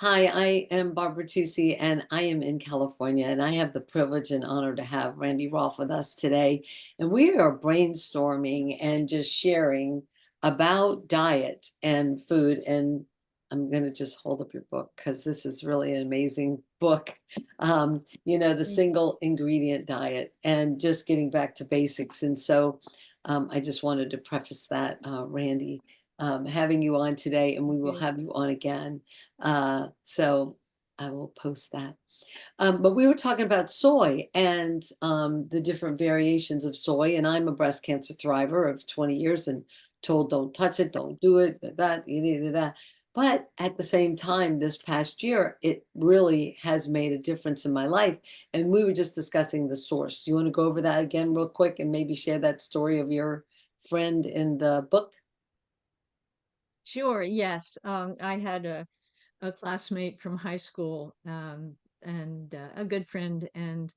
Hi, I am Barbara Tusi, and I am in California, and I have the privilege and honor to have Randy Rolfe with us today. And we are brainstorming and just sharing about diet and food. And I'm going to just hold up your book because this is really an amazing book. The Thank single ingredient diet and just getting back to basics. And so I just wanted to preface that, Randy, having you on today, and we will you. have you on again. So I will post that. But we were talking about soy and the different variations of soy. And I'm a breast cancer thriver of 20 years and told don't touch it, don't do it, that, you need that. But at the same time, this past year, it really has made a difference in my life. And we were just discussing the source. Do you want to go over that again real quick and maybe share that story of your friend in the book? Sure, yes. I had a classmate from high school, and a good friend. And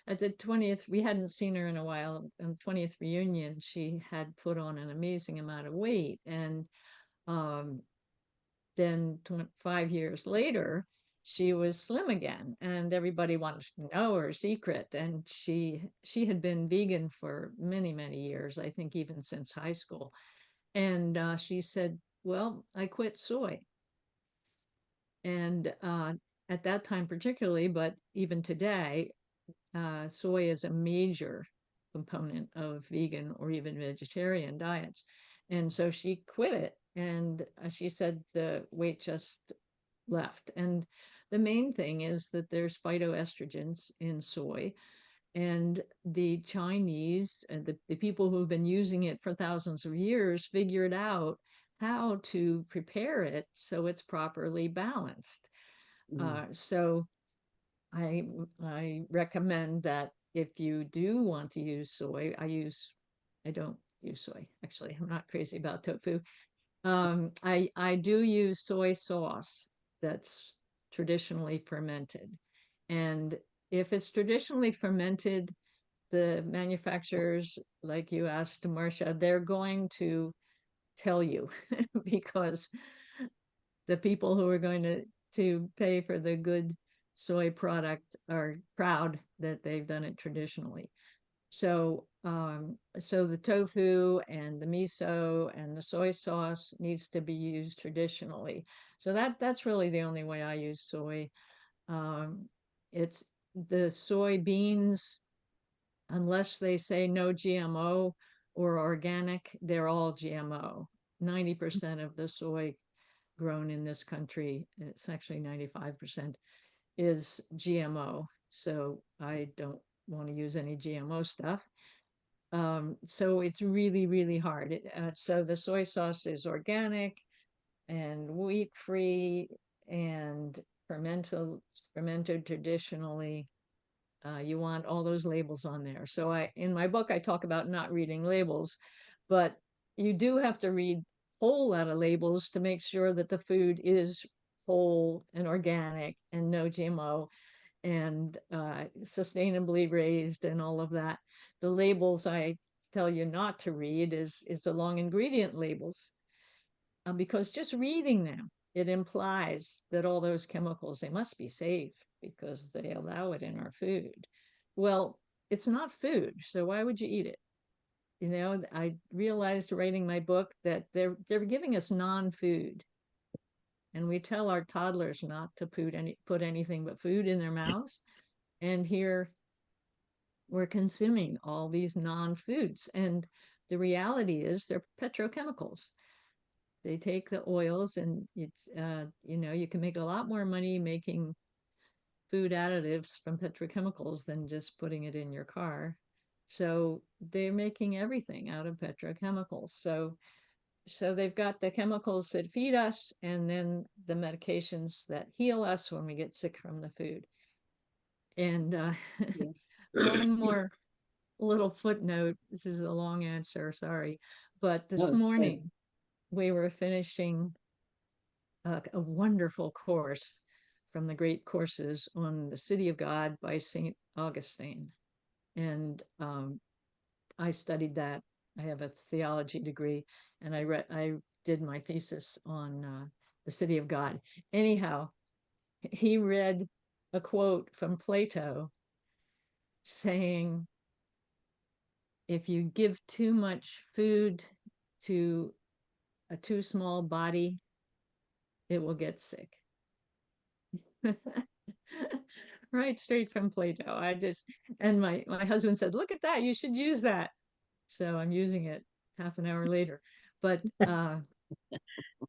at the 20th, we hadn't seen her in a while. On the 20th reunion, she had put on an amazing amount of weight. And um, then 5 years later, she was slim again, and everybody wanted to know her secret. And she had been vegan for many, many years, I think even since high school. And she said, well, I quit soy. And at that time, particularly, but even today, soy is a major component of vegan or even vegetarian diets. And so she quit it. And she said the weight just left. And the main thing is that there's phytoestrogens in soy, and the Chinese and the people who've been using it for thousands of years figured out how to prepare it so it's properly balanced. Mm. So I I recommend that if you do want to use soy, I don't use soy. Actually, I'm not crazy about tofu. I do use soy sauce that's traditionally fermented. And if it's traditionally fermented, the manufacturers, like you asked, Marcia, they're going to tell you because the people who are going to pay for the good soy product are proud that they've done it traditionally. So the tofu and the miso and the soy sauce needs to be used traditionally. So that's really the only way I use soy. Um, it's the soybeans, unless they say no GMO or organic, they're all GMO. 90% of the soy grown in this country, it's actually 95%, is GMO. So I don't want to use any GMO stuff. So it's really, really hard. So the soy sauce is organic and wheat free and fermented traditionally. You want all those labels on there. So in my book, I talk about not reading labels, but you do have to read whole lot of labels to make sure that the food is whole and organic and no GMO and sustainably raised and all of that. The labels I tell you not to read is the long ingredient labels, because just reading them, it implies that all those chemicals, they must be safe because they allow it in our food. Well, it's not food, so why would you eat it? I realized writing my book that they're giving us non-food, and we tell our toddlers not to put anything but food in their mouths, and here we're consuming all these non-foods. And the reality is they're petrochemicals. They take the oils, and you can make a lot more money making food additives from petrochemicals than just putting it in your car. So they're making everything out of petrochemicals. So they've got the chemicals that feed us and then the medications that heal us when we get sick from the food. And Yeah. one more little footnote. This is a long answer, sorry. But this No, good. morning we were finishing a wonderful course from the great courses on the City of God by St. Augustine. And I studied that. I have a theology degree, and I did my thesis on the City of God. Anyhow, he read a quote from Plato saying, if you give too much food to a too small body, it will get sick. Right, straight from Plato. And my husband said, look at that, you should use that. So I'm using it half an hour later. But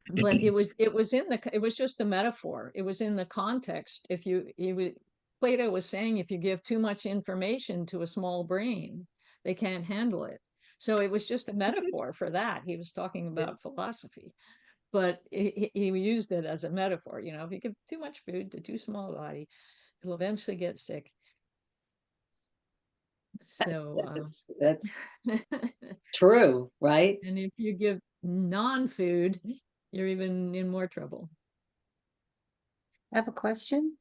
it was just a metaphor. It was in the context. If you he was Plato was saying, if you give too much information to a small brain, they can't handle it. So it was just a metaphor for that. He was talking about philosophy, but he used it as a metaphor. If you give too much food to too small a body, it'll eventually get sick. So That's true, right? and if you give non-food, you're even in more trouble. I have a question.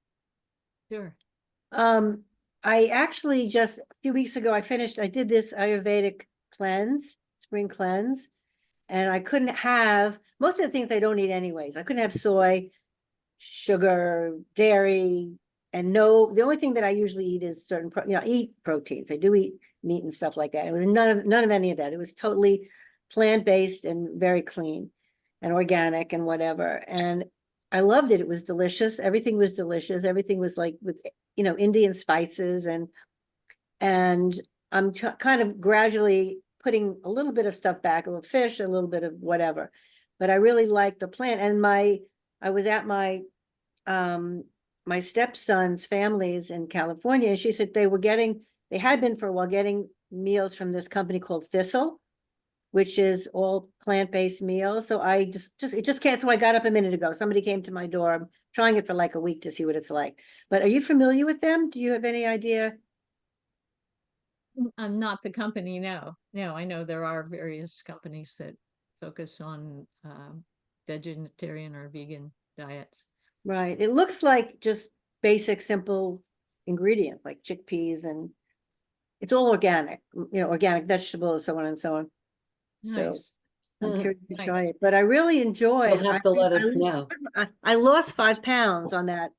Sure. Um, I actually just a few weeks ago, I did this Ayurvedic cleanse, spring cleanse, and I couldn't have most of the things I don't eat anyways. I couldn't have soy, sugar, dairy, and the only thing that I usually eat is I eat proteins. I do eat meat and stuff like that. It was none of any of that. It was totally plant-based and very clean and organic and whatever. And I loved it. It was delicious. Everything was delicious. Everything was like with, Indian spices and I'm kind of gradually putting a little bit of stuff back, a little fish, a little bit of whatever. But I really like the plant. And I was at um, my stepson's families in California, and she said they had been for a while getting meals from this company called Thistle, which is all plant-based meals. So it just can't, so I got up a minute ago. Somebody came to my door. I'm trying it for like a week to see what it's like. But are you familiar with them? Do you have any idea? Not the company, no. No, I know there are various companies that focus on vegetarian or vegan diets. Right. It looks like just basic, simple ingredient, like chickpeas, and it's all organic, organic vegetables, so on and so on. So Nice, I'm Hmm. curious to try nice. it, but I really You'll enjoyed, have to let us know. I lost 5 pounds on that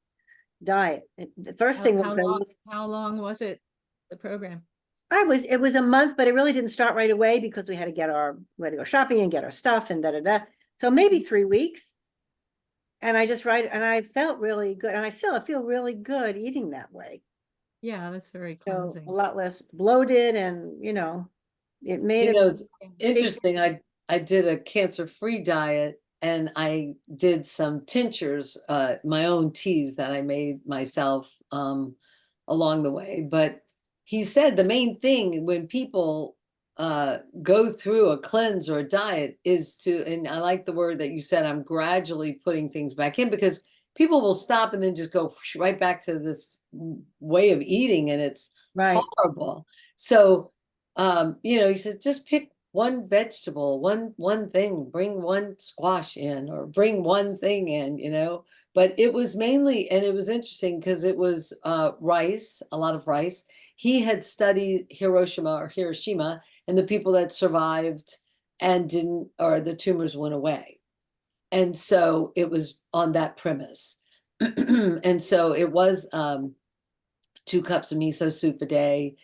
diet. The first thing was How long was it, the program? it was a month, but it really didn't start right away because we had to go shopping and get our stuff and da da da. So maybe 3 weeks. And I felt really good. And I still feel really good eating that way. Yeah, that's very So a cleansing. lot less bloated and, it made It's Yeah. big, interesting. I did a cancer-free diet and I did some tinctures, my own teas that I made myself along the way. But he said the main thing when people go through a cleanse or a diet is and I like the word that you said, I'm gradually putting things back in because people will stop and then just go right back to this way of eating and it's right. horrible. So he says just pick one vegetable, one thing, bring one squash in or bring one thing in. But it was mainly, and it was interesting because it was rice, a lot of rice. He had studied Hiroshima and the people that survived and didn't, or the tumors went away. And so it was on that premise. And so it was 2 cups of miso soup a day,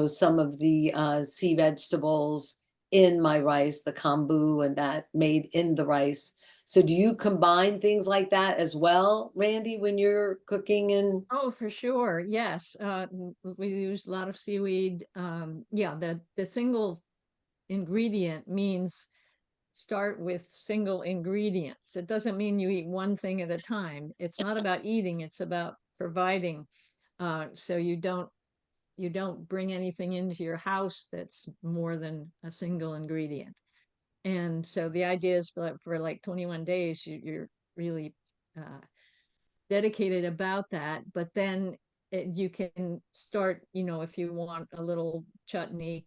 some of the sea vegetables in my rice, the kombu and that made in the rice. So do you combine things like that as well, Randy, when you're cooking and Oh, for sure. Yes. We use a lot of seaweed. Yeah, the single ingredient means start with single ingredients. It doesn't mean you eat one thing at a time. It's not about eating, it's about providing. So you don't bring anything into your house that's more than a single ingredient. And so the idea is for like 21 days, you're really uh, dedicated about that. But then you can start, if you want a little chutney,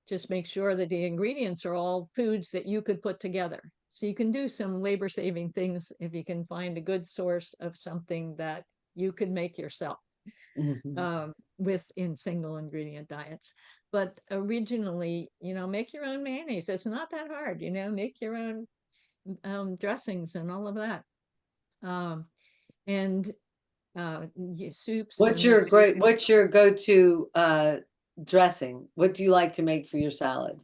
just make sure that the ingredients are all foods that you could put together. So you can do some labor saving things if you can find a good source of something that you could make yourself Mhm. with in single ingredient diets. But originally, make your own mayonnaise. It's not that hard, make your own dressings and all of that. And soups and mixed. What's your go-to dressing? What do you like to make for your salad?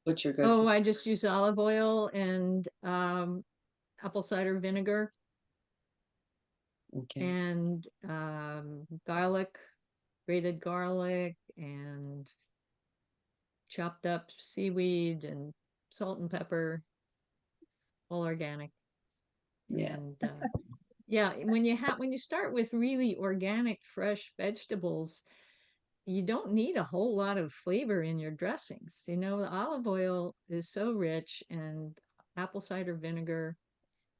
What's your Oh, go-to? I just use olive oil and apple cider vinegar Okay. and garlic, grated garlic, and chopped up seaweed and salt and pepper, all organic. Yeah. And yeah, when you start with really organic, fresh vegetables, you don't need a whole lot of flavor in your dressings. You know, the olive oil is so rich, and apple cider vinegar.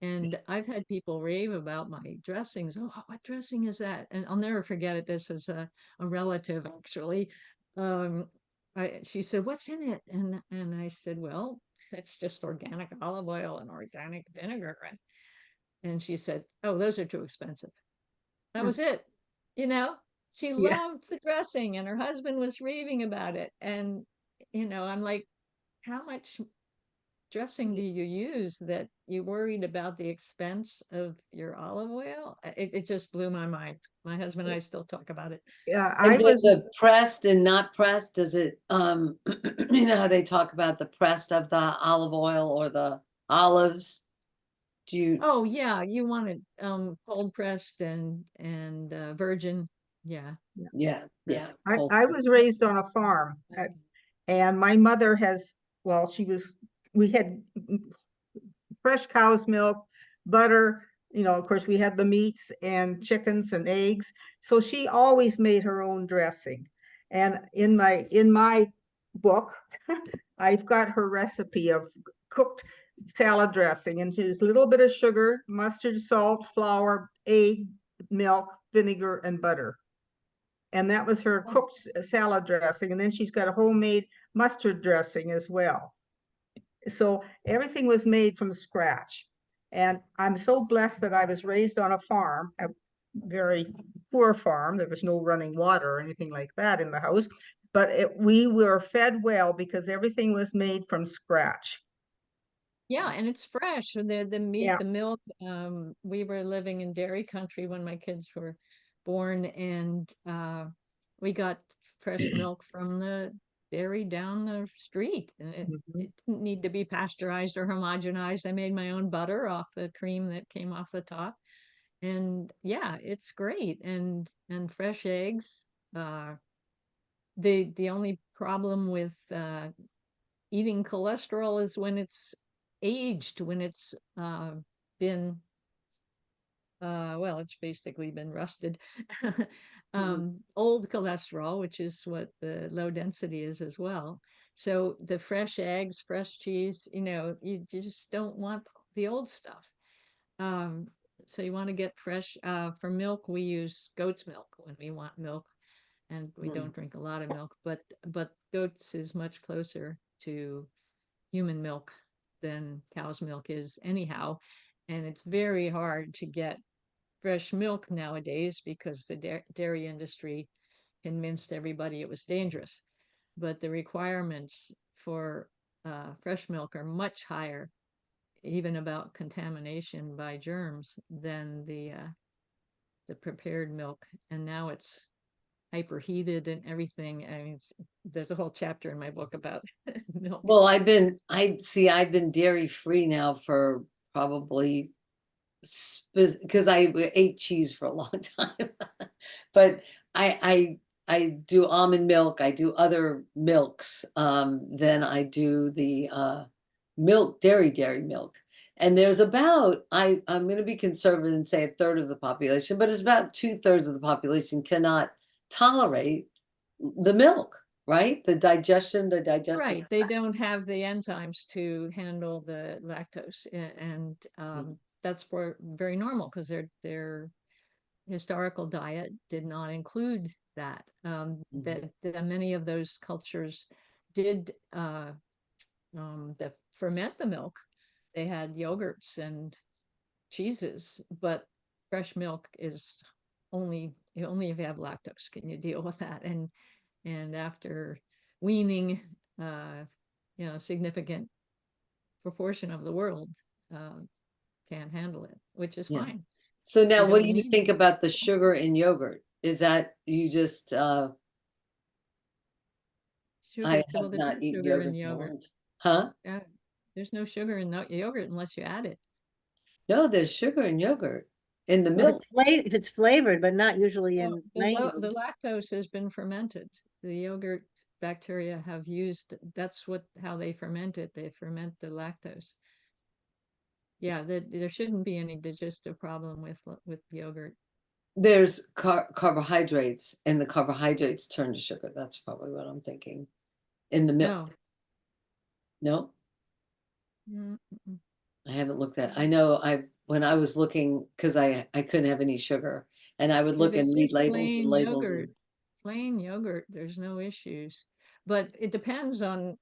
And I've had people rave about my dressings. Oh, what dressing is that? And I'll never forget it. This was a relative actually. Um, she said, "What's in it?" And I said, "Well, it's just organic olive oil and organic vinegar." And she said, "Oh, those are too expensive." That Hmm. was it. You know, she Yeah. loved the dressing and her husband was raving about it. And, I'm like, how much dressing do you use that you worried about the expense of your olive oil? It just blew my mind. My husband and I still talk about it. Yeah, And the pressed and not pressed, does it, you know how they talk about the pressed of the olive oil or the olives? Do you, Oh yeah, you want it cold pressed and virgin. Yeah. yeah, yeah, cold. I was raised on a farm, and my mother has, well, we had fresh cow's milk, butter, of course, we had the meats and chickens and eggs. So she always made her own dressing. And in my book, I've got her recipe of cooked salad dressing, and she's a little bit of sugar, mustard, salt, flour, egg, milk, vinegar, and butter. And that was her cooked salad dressing. And then she's got a homemade mustard dressing as well. So everything was made from scratch. And I'm so blessed that I was raised on a farm, a very poor farm. There was no running water or anything like that in the house, but we were fed well because everything was made from scratch. Yeah, and it's fresh. The meat, Yeah. the milk. We were living in dairy country when my kids were born, and we got fresh milk from the dairy down the street. And Mhm. it didn't need to be pasteurized or homogenized. I made my own butter off the cream that came off the top. And yeah, it's great. And fresh eggs. Uh, the only problem with eating cholesterol is when it's aged, when it's been well, it's basically been rusted. Mhm. Old cholesterol, which is what the low density is as well. So the fresh eggs, fresh cheese, you just don't want the old stuff. Um, so you want to get fresh. For milk, we use goat's milk when we want milk, and we Mm. don't drink a lot of milk. But goat's is much closer to human milk than cow's milk is anyhow. And it's very hard to get fresh milk nowadays because the dairy industry convinced everybody it was dangerous. But the requirements for fresh milk are much higher, even about contamination by germs, than the prepared milk. And now it's hyperheated and everything. I mean, there's a whole chapter in my book about milk. Well, I've been dairy free now for probably, because I ate cheese for a long time. But I do almond milk, I do other milks, then I do the milk, dairy milk. And there's about, I'm gonna be conservative and say a third of the population, but it's about two-thirds of the population cannot tolerate the milk, right? The digestive. Right, they don't have the enzymes to handle the lactose, and that's very normal because their historical diet did not include that. Mhm. That many of those cultures did ferment the milk. They had yogurts and cheeses, but fresh milk is only if you have lactose can you deal with that. And after weaning, uh, significant proportion of the world uh, can't handle it, which is Yeah. fine. So now You what do don't you need think about the sugar in yogurt? Is that you just, I sugar. Well, have there not is eaten sugar in yogurt in a yogurt. long time. Huh? Yeah, there's no sugar in yogurt unless you add it. No, there's sugar in yogurt, in the Well, milk. if it's flavored, but not usually Well, in plain. the lactose has been fermented. The yogurt bacteria have used, that's how they ferment it. They ferment the lactose. Yeah, there shouldn't be any digestive problem with yogurt. There's carbohydrates, and the carbohydrates turn to sugar. That's probably what I'm thinking. In the milk. No. No, Mm, mm, I haven't looked at. I know when I was looking, because I couldn't have any sugar, and I would If look it's and read just labels and labels. And plain yogurt, there's no issues. But it depends on,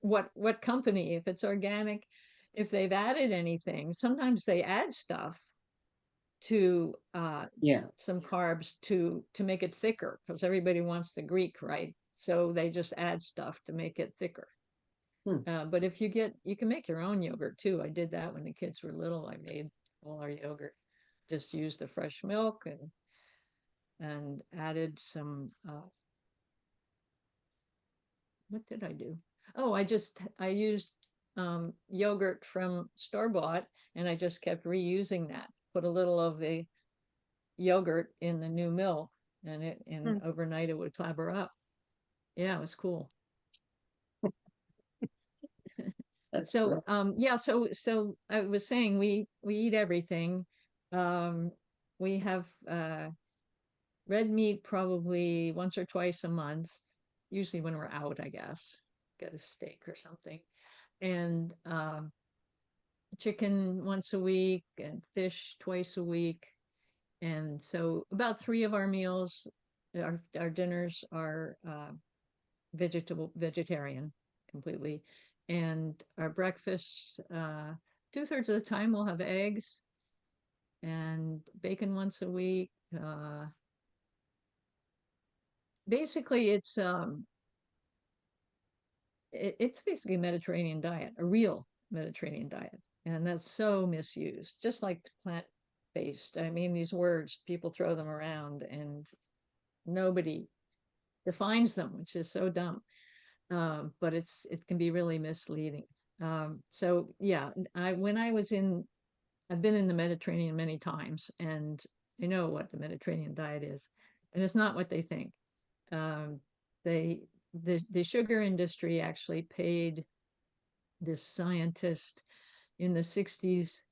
what company, if it's organic, if they've added anything. Sometimes they add stuff to yeah, some carbs to make it thicker, because everybody wants the Greek, right? So they just add stuff to make it thicker. Hmm. But if you can make your own yogurt too. I did that when the kids were little. I made all our yogurt. Just used the fresh milk and added some what did I do? Oh, I used yogurt from store-bought, and I just kept reusing that. Put a little of the yogurt in the new milk, and Hmm. overnight it would clabber up. Yeah, it was cool. that's So great. yeah, so I was saying we eat everything. We have red meat probably once or twice a month, usually when we're out, I guess, get a steak or something. And chicken once a week and fish twice a week. And so about 3 of our meals, our dinners are vegetarian completely. And our breakfast, 2/3 of the time we'll have eggs and bacon once a week. Basically it's basically a Mediterranean diet, a real Mediterranean diet. And that's so misused, just like plant-based. I mean, these words, people throw them around and nobody defines them, which is so dumb. But it can be really misleading. So yeah, I've been in the Mediterranean many times, and I know what the Mediterranean diet is, and it's not what they think. Um, the sugar industry actually paid this scientist in the 60s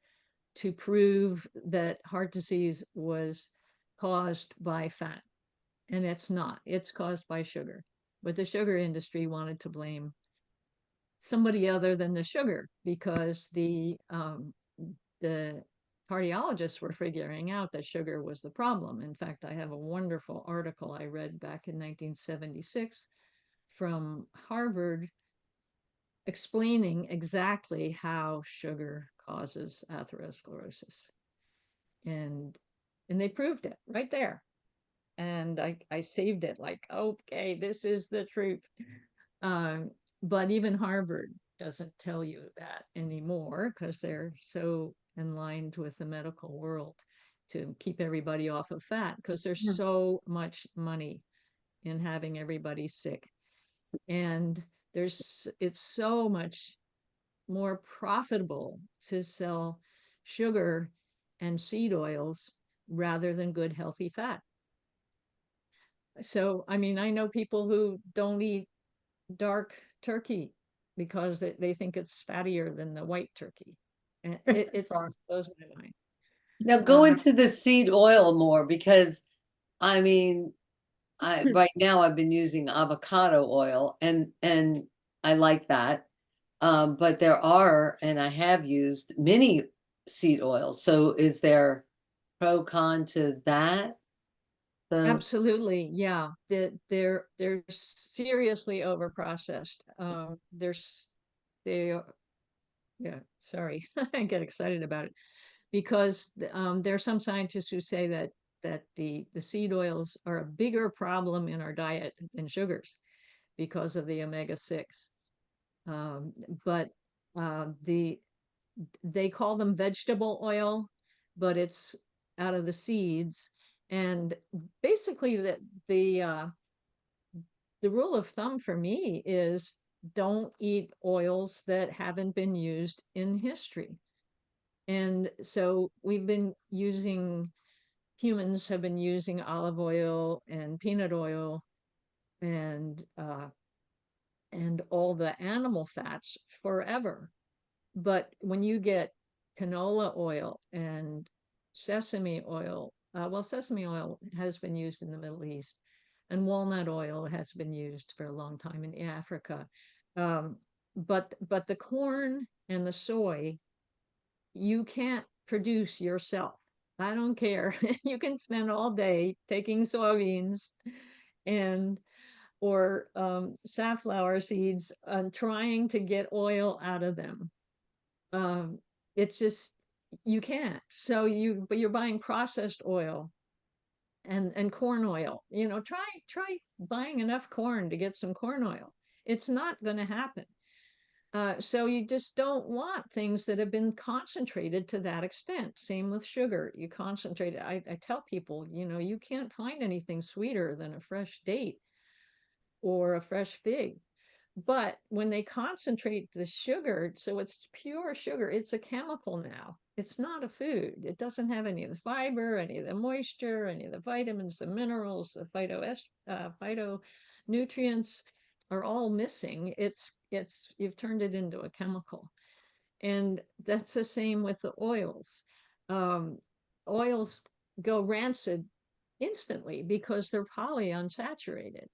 to prove that heart disease was caused by fat, and it's not. It's caused by sugar. But the sugar industry wanted to blame somebody other than the sugar, because the cardiologists were figuring out that sugar was the problem. In fact, I have a wonderful article I read back in 1976 from Harvard explaining exactly how sugar causes atherosclerosis. And they proved it right there. And I saved it like, okay, this is the truth. Um, but even Harvard doesn't tell you that anymore, because they're so in line with the medical world to keep everybody off of fat, because there's so much money in having everybody sick. And it's so much more profitable to sell sugar and seed oils rather than good healthy fat. So, I mean, I know people who don't eat dark turkey because they think it's fattier than the white turkey. And it's Sorry. blows my mind. Now go Um, into the seed oil more, because I mean, right now I've been using avocado oil, and I like that. But there are, and I have used many seed oils. So is there pro con to that? The Absolutely, yeah. They're seriously overprocessed. They are, yeah, sorry, I get excited about it, because there are some scientists who say that the seed oils are a bigger problem in our diet than sugars because of the omega-6. Um, but they call them vegetable oil, but it's out of the seeds. And basically the rule of thumb for me is don't eat oils that haven't been used in history. And so humans have been using olive oil and peanut oil and all the animal fats forever. But when you get canola oil and sesame oil, well, sesame oil has been used in the Middle East, and walnut oil has been used for a long time in Africa. Um, but the corn and the soy, you can't produce yourself. I don't care. You can spend all day taking soybeans and or safflower seeds and trying to get oil out of them. Um, it's just you can't. But you're buying processed oil and corn oil. Try buying enough corn to get some corn oil. It's not going to happen. So you just don't want things that have been concentrated to that extent. Same with sugar. You concentrate it. I tell people, you can't find anything sweeter than a fresh date or a fresh fig. But when they concentrate the sugar, so it's pure sugar, it's a chemical now. It's not a food. It doesn't have any of the fiber, any of the moisture, any of the vitamins, the minerals, the phytonutrients are all missing. You've turned it into a chemical. And that's the same with the oils. Um, Oils go rancid instantly because they're polyunsaturated.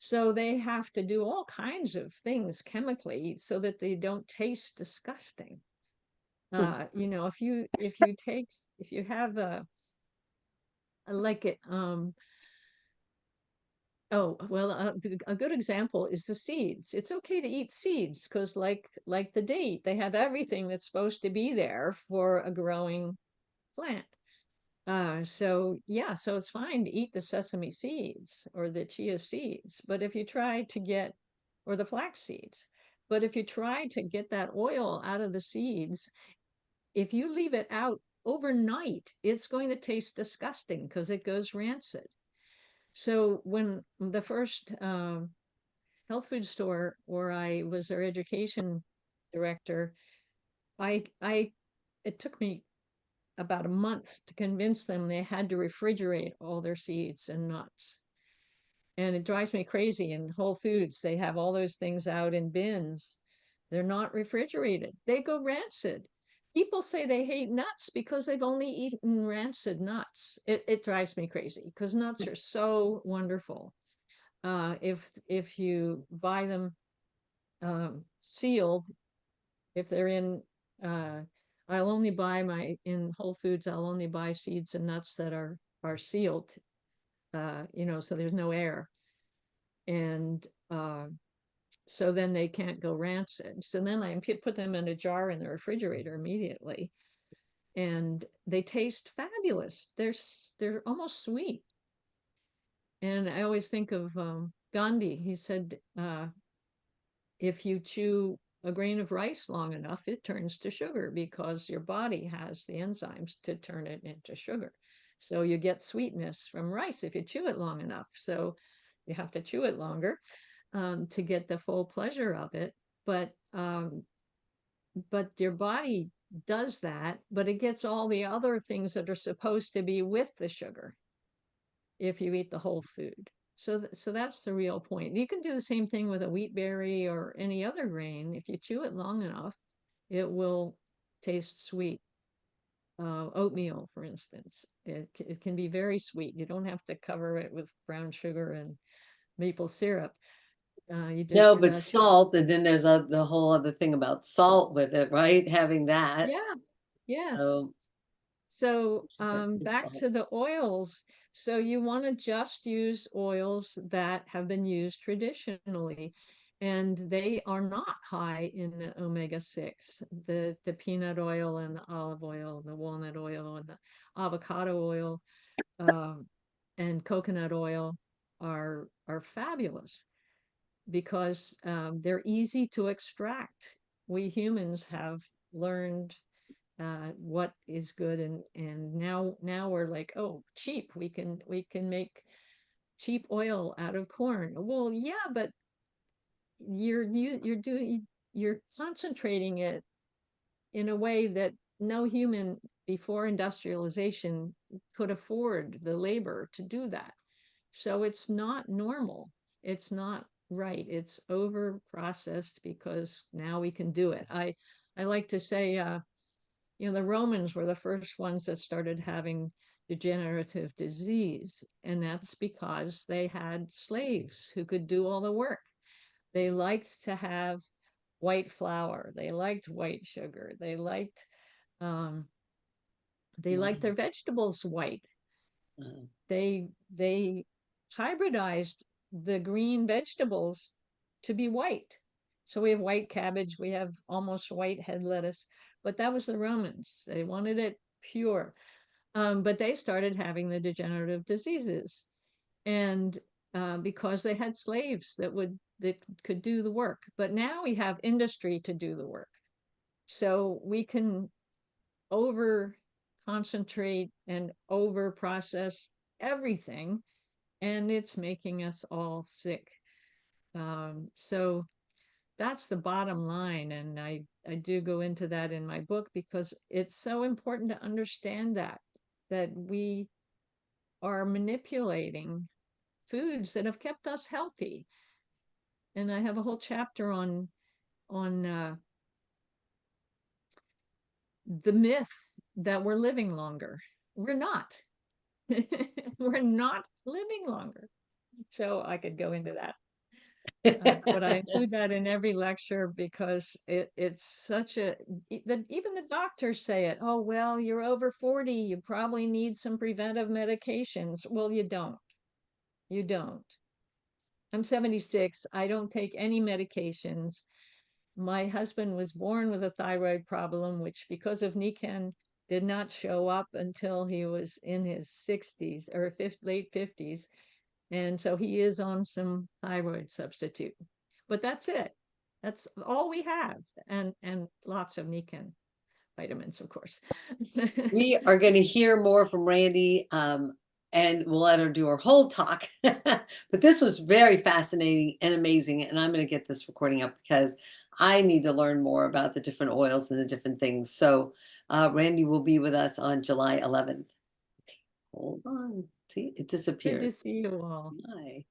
So they have to do all kinds of things chemically so that they don't taste disgusting. If you have a like it, oh, well, a good example is the seeds. It's okay to eat seeds because like the date, they have everything that's supposed to be there for a growing plant. So it's fine to eat the sesame seeds or the chia seeds, but if you try to get, or the flax seeds, but if you try to get that oil out of the seeds, if you leave it out overnight, it's going to taste disgusting because it goes rancid. So when the first health food store where I was their education director, I it took me about a month to convince them they had to refrigerate all their seeds and nuts. And it drives me crazy. In Whole Foods, they have all those things out in bins. They're not refrigerated. They go rancid. People say they hate nuts because they've only eaten rancid nuts. It drives me crazy because nuts are so wonderful. If you buy them sealed, if they're in I'll only buy in Whole Foods, I'll only buy seeds and nuts that are sealed, so there's no air. And so then they can't go rancid. So then I put them in a jar in the refrigerator immediately. And they taste fabulous. They're almost sweet. And I always think of Gandhi. He said, if you chew a grain of rice long enough, it turns to sugar because your body has the enzymes to turn it into sugar. So you get sweetness from rice if you chew it long enough. So you have to chew it longer to get the full pleasure of it. But your body does that, but it gets all the other things that are supposed to be with the sugar if you eat the whole food. So that's the real point. You can do the same thing with a wheat berry or any other grain. If you chew it long enough, it will taste sweet. Oatmeal, for instance, it can be very sweet. You don't have to cover it with brown sugar and maple syrup. You No, just but salt, and then there's the whole other thing about salt with it, right? Having that. yeah, yes. So So good back salt. to the oils. So you want to just use oils that have been used traditionally, and they are not high in the omega-6. The peanut oil and the olive oil, the walnut oil and the avocado oil, um, and coconut oil are fabulous because they're easy to extract. We humans have learned what is good, and now we're like, oh, cheap, we can make cheap oil out of corn. Well, yeah, but you're concentrating it in a way that no human before industrialization could afford the labor to do that. So it's not normal. It's not right. It's over processed because now we can do it. I like to say, the Romans were the first ones that started having degenerative disease, and that's because they had slaves who could do all the work. They liked to have white flour. They liked white sugar. Um, they liked their vegetables white. Uh, They hybridized the green vegetables to be white. So we have white cabbage, we have almost white head lettuce, but that was the Romans. They wanted it pure. But they started having the degenerative diseases, and because they had slaves that could do the work. But now we have industry to do the work, so we can over concentrate and over process everything, and it's making us all sick. So that's the bottom line, and I do go into that in my book because it's so important to understand that we are manipulating foods that have kept us healthy. And I have a whole chapter on the myth that we're living longer. We're not. We're not living longer. So I could go into that. But I include that in every lecture because it's such even the doctors say it. Oh, well, you're over 40, you probably need some preventive medications. Well, you don't. You don't. I'm 76. I don't take any medications. My husband was born with a thyroid problem, which because of Nican did not show up until he was in his 60s or late 50s. And so he is on some thyroid substitute. But that's it. That's all we have. And lots of Nican vitamins, of course. We are going to hear more from Randy, and we'll let her do her whole talk. But this was very fascinating and amazing. And I'm going to get this recording up because I need to learn more about the different oils and the different things. So Randy will be with us on July 11th. Okay, hold on. See, it Good to disappeared. see you all. Hi.